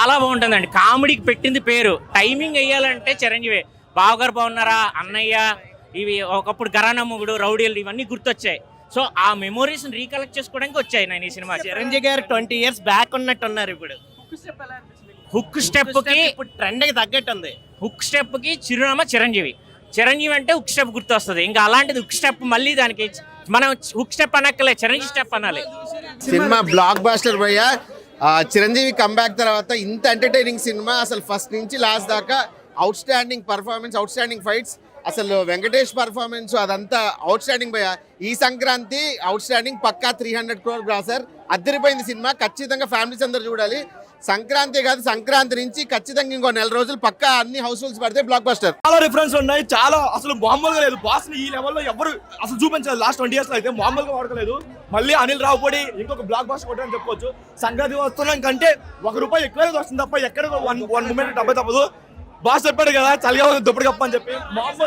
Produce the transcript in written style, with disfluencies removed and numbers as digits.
చాలా బాగుంటుందండి. కామెడీకి పెట్టింది పేరు. టైమింగ్ వేయాలంటే చిరంజీవి. బావగారు బాగున్నారా, అన్నయ్య, ఇవి ఒకప్పుడు గరానా మొగుడు, రౌడీలు, ఇవన్నీ గుర్తొచ్చాయి. సో ఆ మెమోరీస్ రీకలెక్ట్ చేసుకోవడానికి వచ్చాయి నేను ఈ సినిమా. చిరంజీవి గారు 20 years బ్యాక్ ఉన్నట్టున్నారు. ఇప్పుడు హుక్ స్టెప్ కి ఇప్పుడు ట్రెండ్ కి తగ్గట్టు ఉంది. హుక్ స్టెప్ కి చిరునామా చిరంజీవి. చిరంజీవి అంటే హుక్ స్టెప్ గుర్తొస్తుంది. ఇంకా అలాంటిది హుక్ స్టెప్ మళ్ళీ దానికి మనం హుక్ స్టెప్ అనక్కలే, చిరంజీవి స్టెప్ అనాలి. సినిమా బ్లాక్ బాస్టర్ భయ్య. చిరంజీవి కంబ్యాక్ తర్వాత ఇంత ఎంటర్టైనింగ్ సినిమా అసలు ఫస్ట్ నుంచి లాస్ట్ దాకా out standing performance, out standing fights, అసలు వెంకటేష్ పర్ఫార్మెన్స్ అదంతా అవుట్ స్టాండింగ్ భయ్య. ఈ సంక్రాంతి అవుట్ స్టాండింగ్ పక్కా 300 crore గ్రాసర్. అద్దరిపోయింది సినిమా. ఖచ్చితంగా ఫ్యామిలీస్ అందరూ చూడాలి. సంక్రాంతి కాదు, సంక్రాంతి నుంచి ఖచ్చితంగా ఇంకో 4 రోజులు పక్కా అన్ని హౌస్ ఫుల్స్ పడితే బ్లాక్ బస్టర్. చాలా రిఫరెన్స్ ఉన్నాయి. చాలా అసలు మామూలుగా లేదు. బాస్ ని ఈ లెవెల్లో ఎవరు అసలు చూపించారు. లాస్ట్ 20 years లో అయితే మామూలుగా వాడకలేదు. మళ్ళీ అనిల్ రావుపూడి ఇంకొక బ్లాక్ బాస్టర్ కొట్టని చెప్పుకోవచ్చు. సంక్రాంతి వస్తున్నాం కంటే ₹1 ఎక్కువే వస్తుంది తప్ప ఎక్కడ 1 మూమెంట్ డబ్బే తప్పదు. బాస్ చెప్పాడు కదా, చలిగా దుప్పటి కప్ప అని చెప్పి.